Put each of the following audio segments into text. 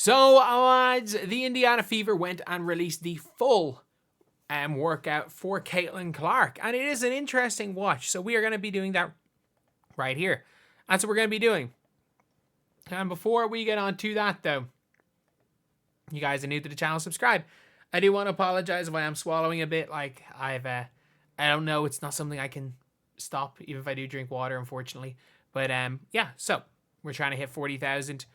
So, lads, the Indiana Fever went and released the full workout for Caitlin Clark. And it is an interesting watch. So we are going to be doing that right here. That's what we're going to be doing. And before we get on to that, though, you guys are new to the channel, subscribe. I do want to apologize if I am swallowing a bit. Like, I don't know. It's not something I can stop, even if I do drink water, unfortunately. But, yeah, so we're trying to hit 40,000.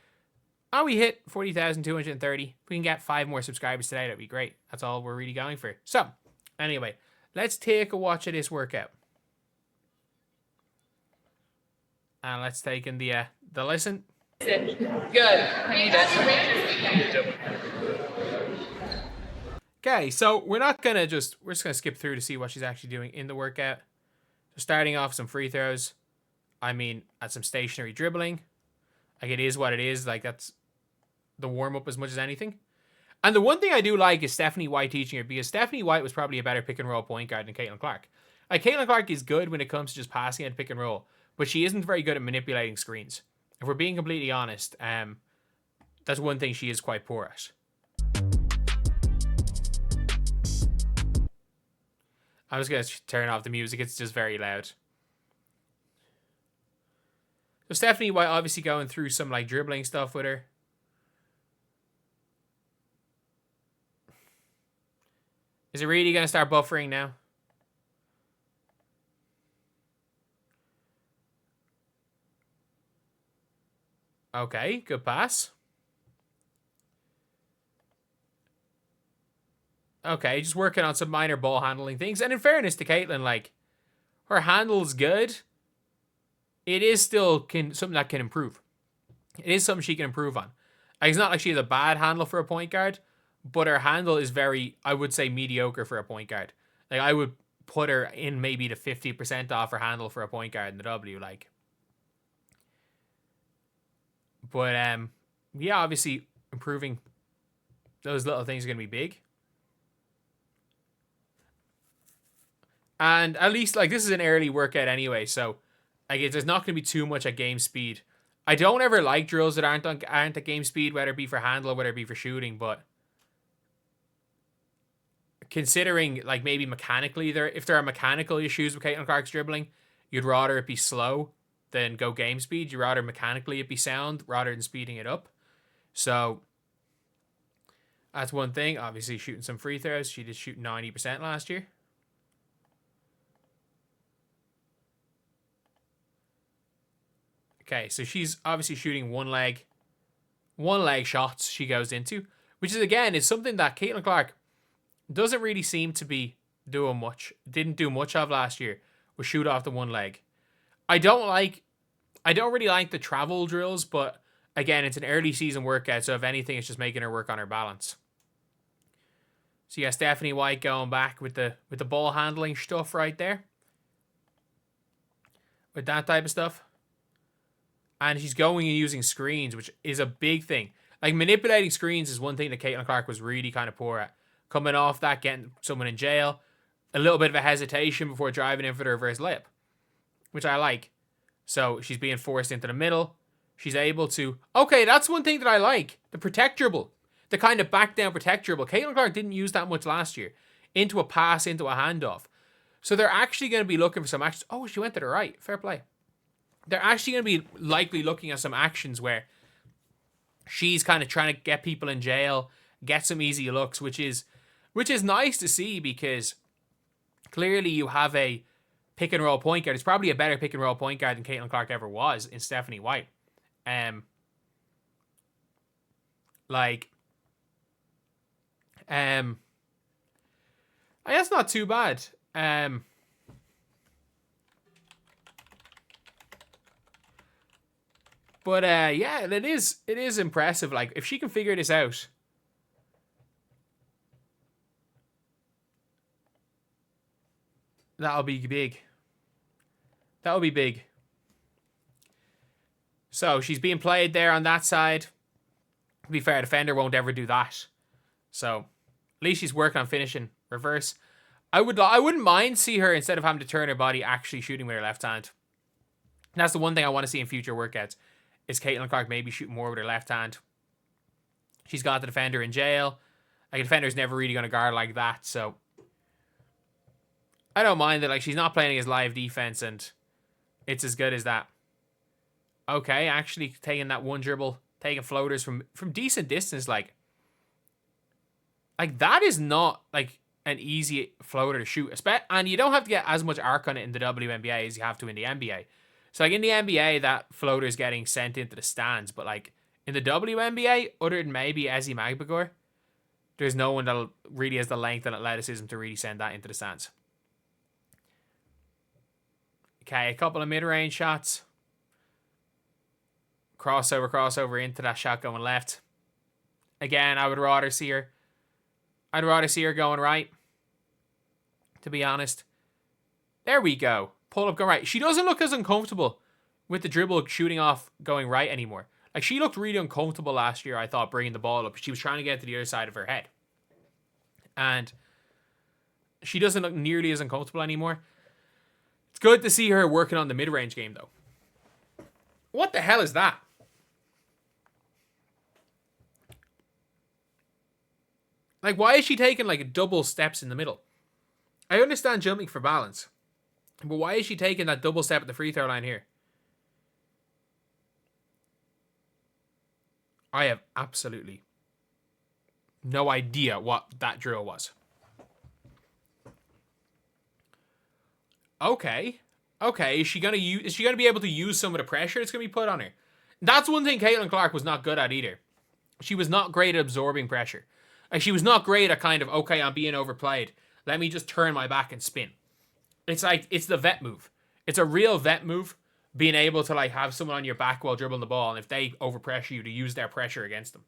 Oh, we hit 40,230. If we can get 5 more subscribers today, that'd be great. That's all we're really going for. So, anyway, let's take a watch of this workout. And let's take in the listen. Good. I need it. Okay, so we're just going to skip through to see what she's actually doing in the workout. So starting off some free throws. I mean, at some stationary dribbling. Like, it is what it is. Like, that's the warm-up as much as anything. And the one thing I do like is Stephanie White teaching her, because Stephanie White was probably a better pick-and-roll point guard than Caitlin Clark. Like, Caitlin Clark is good when it comes to just passing and pick-and-roll, but she isn't very good at manipulating screens. If we're being completely honest, that's one thing she is quite poor at. I'm just going to turn off the music. It's just very loud. So Stephanie White obviously going through some like dribbling stuff with her. Is it really going to start buffering now? Okay, good pass. Okay, just working on some minor ball handling things. And in fairness to Caitlin, like, her handle's good. It is still something that can improve. It is something she can improve on. Like, it's not like she has a bad handle for a point guard, but her handle is very, I would say, mediocre for a point guard. Like, I would put her in maybe the 50% off her handle for a point guard in the W, like. But, yeah, obviously, improving those little things are going to be big. And at least, like, this is an early workout anyway, so, like, there's not going to be too much at game speed. I don't ever like drills that aren't at game speed, whether it be for handle or whether it be for shooting, but considering, like, maybe mechanically, if there are mechanical issues with Caitlin Clark's dribbling, you'd rather it be slow than go game speed. You'd rather mechanically it be sound rather than speeding it up. So, that's one thing. Obviously, shooting some free throws. She did shoot 90% last year. Okay, so she's obviously shooting one leg shots she goes into, which is, again, is something that Caitlin Clark doesn't really seem to be doing much. Didn't do much of last year, was shoot off the one leg. I don't really like the travel drills, but again, it's an early season workout, so if anything, it's just making her work on her balance. So you got Stephanie White going back with the ball handling stuff right there. With that type of stuff. And she's going and using screens, which is a big thing. Like, manipulating screens is one thing that Caitlin Clark was really kind of poor at. Coming off that, getting someone in jail. A little bit of a hesitation before driving in for the reverse layup, which I like. So she's being forced into the middle. She's able to... Okay, that's one thing that I like. The protect dribble. The kind of back down protect dribble. Caitlin Clark didn't use that much last year. Into a pass, into a handoff. So they're actually going to be looking for some actions. Oh, she went to the right. Fair play. They're actually going to be likely looking at some actions where she's kind of trying to get people in jail, get some easy looks, which is nice to see, because clearly you have a pick and roll point guard. It's probably a better pick and roll point guard than Caitlin Clark ever was in Stephanie White. That's not too bad. But yeah, it is impressive. Like, if she can figure this out, that'll be big. That'll be big. So she's being played there on that side. To be fair, defender won't ever do that. So at least she's working on finishing reverse. I wouldn't mind see her, instead of having to turn her body, actually shooting with her left hand. And that's the one thing I want to see in future workouts. Is Caitlin Clark maybe shooting more with her left hand? She's got the defender in jail. Like, a defender's never really going to guard like that, so I don't mind that. Like, she's not playing as live defense, and it's as good as that. Okay, actually taking that one dribble, taking floaters from decent distance, like that is not, like, an easy floater to shoot. And you don't have to get as much arc on it in the WNBA as you have to in the NBA. So, like, in the NBA, that floater is getting sent into the stands, but, like, in the WNBA, other than maybe Ezi Magbagor, there's no one that really has the length and athleticism to really send that into the stands. Okay, a couple of mid-range shots. Crossover into that shot going left. Again, I'd rather see her going right, to be honest. There we go. Pull up, go right. She doesn't look as uncomfortable with the dribble shooting off going right anymore. Like, she looked really uncomfortable last year, I thought, bringing the ball up. She was trying to get to the other side of her head. And she doesn't look nearly as uncomfortable anymore. It's good to see her working on the mid-range game, though. What the hell is that? Like, why is she taking, like, double steps in the middle? I understand jumping for balance, but why is she taking that double step at the free throw line here? I have absolutely no idea what that drill was. Okay. Is she gonna be able to use some of the pressure that's gonna be put on her? That's one thing Caitlin Clark was not good at either. She was not great at absorbing pressure. Like, she was not great at kind of, okay, I'm being overplayed, let me just turn my back and spin. It's like, it's the vet move. It's a real vet move, being able to, like, have someone on your back while dribbling the ball, and if they overpressure you, to use their pressure against them.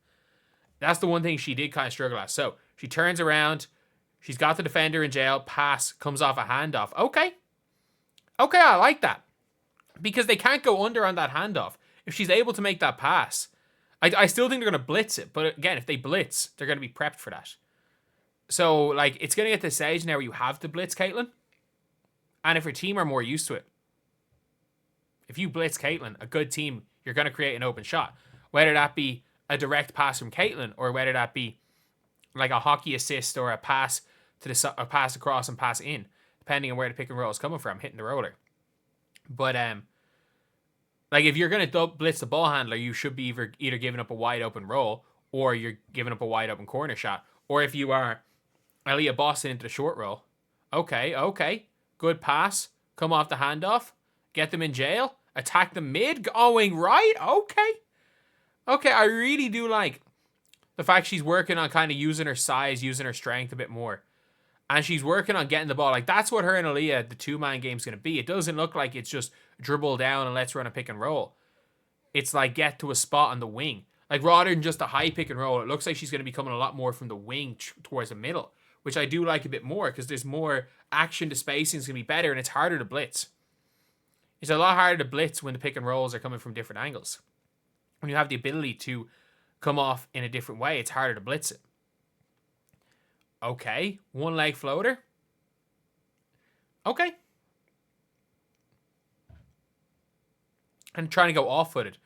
That's the one thing she did kind of struggle at. So, she turns around, she's got the defender in jail, pass, comes off a handoff. Okay, I like that. Because they can't go under on that handoff. If she's able to make that pass, I still think they're going to blitz it. But again, if they blitz, they're going to be prepped for that. So, like, it's going to get to the stage now where you have to blitz Caitlin. And if your team are more used to it, if you blitz Caitlin, a good team, you're going to create an open shot. Whether that be a direct pass from Caitlin, or whether that be like a hockey assist, or a pass to a pass across and pass in, depending on where the pick and roll is coming from, hitting the roller. But like, if you're going to blitz the ball handler, you should be either giving up a wide open roll, or you're giving up a wide open corner shot. Or if you are Aaliyah Boston into the short roll, okay, good pass, come off the handoff, get them in jail, attack the mid, going right, okay, I really do like the fact she's working on kind of using her size, using her strength a bit more. And she's working on getting the ball. Like, that's what her and Aaliyah, the two-man game's going to be. It doesn't look like it's just dribble down and let's run a pick and roll. It's like, get to a spot on the wing. Like, rather than just a high pick and roll, it looks like she's going to be coming a lot more from the wing towards the middle, which I do like a bit more, because there's more action, the spacing's going to be better, and it's harder to blitz. It's a lot harder to blitz when the pick and rolls are coming from different angles. When you have the ability to come off in a different way, it's harder to blitz it. Okay, one leg floater. Okay. And trying to go off-footed.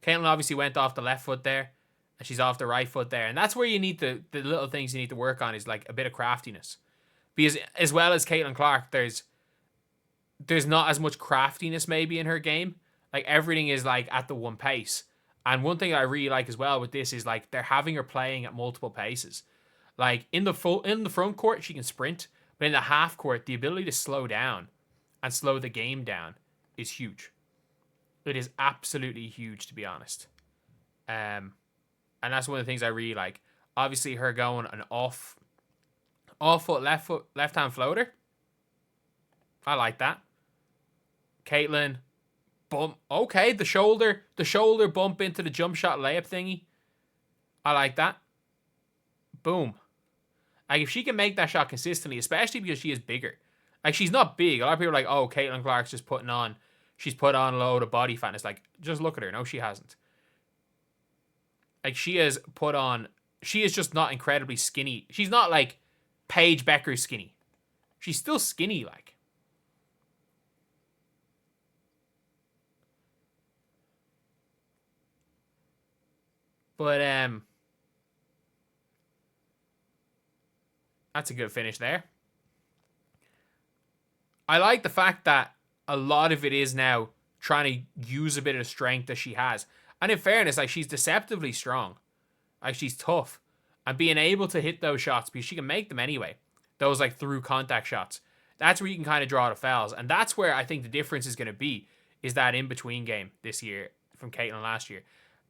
Caitlin obviously went off the left foot there, and she's off the right foot there. And that's where you need the little things you need to work on, is like a bit of craftiness. Because as well as Caitlin Clark, there's not as much craftiness maybe in her game. Like, everything is like at the one pace. And one thing I really like as well with this is, like, they're having her playing at multiple paces. Like, in the front court, she can sprint, but in the half court, the ability to slow down and slow the game down is huge. It is absolutely huge, to be honest. And that's one of the things I really like. Obviously, her going an off foot, left hand floater. I like that. Caitlin, bump. Okay, the shoulder bump into the jump shot layup thingy. I like that. Boom. Like, if she can make that shot consistently, especially because she is bigger. Like, she's not big. A lot of people are like, oh, Caitlin Clark's just she's put on a load of body fat. And it's like, just look at her. No, she hasn't. Like, she is just not incredibly skinny. She's not like Paige Becker skinny. She's still skinny, like. But, That's a good finish there. I like the fact that a lot of it is now trying to use a bit of strength that she has. And in fairness, like, she's deceptively strong. Like, she's tough. And being able to hit those shots, because she can make them anyway. Those, like, through contact shots. That's where you can kind of draw the fouls. And that's where I think the difference is going to be, is that in-between game this year from Caitlin last year.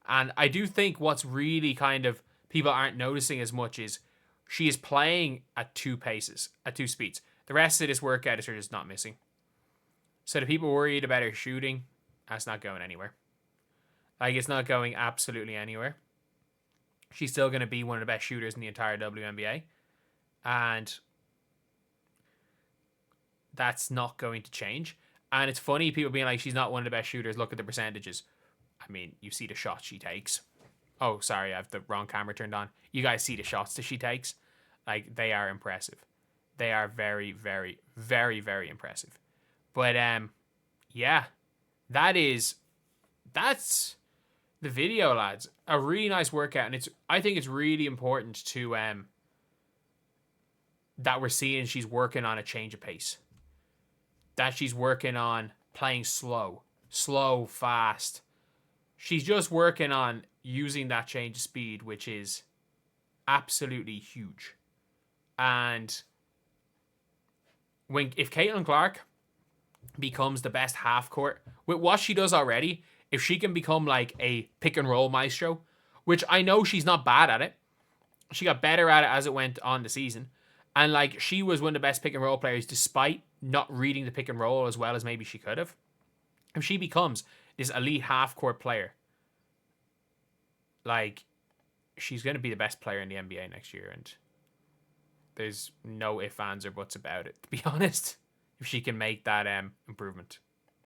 And I do think what's really kind of people aren't noticing as much is she is playing at 2 paces, at 2 speeds. The rest of this workout is her just not missing. So the people worried about her shooting, that's not going anywhere. Like, it's not going absolutely anywhere. She's still going to be one of the best shooters in the entire WNBA. And that's not going to change. And it's funny, people being like, she's not one of the best shooters. Look at the percentages. I mean, you see the shots she takes. Oh, sorry, I have the wrong camera turned on. You guys see the shots that she takes. Like, they are impressive. They are very, very, very, very impressive. But, yeah. That's the video, lads. A really nice workout. And I think it's really important to, that we're seeing she's working on a change of pace. That she's working on playing slow, fast. She's just working on using that change of speed, which is absolutely huge. And if Caitlin Clark becomes the best half court, with what she does already, if she can become like a pick and roll maestro, which I know she's not bad at it. She got better at it as it went on the season. And like, she was one of the best pick and roll players despite not reading the pick and roll as well as maybe she could have. If she becomes this elite half court player, like, she's going to be the best player in the NBA next year. And there's no ifs, ands, or buts about it, to be honest, if she can make that improvement.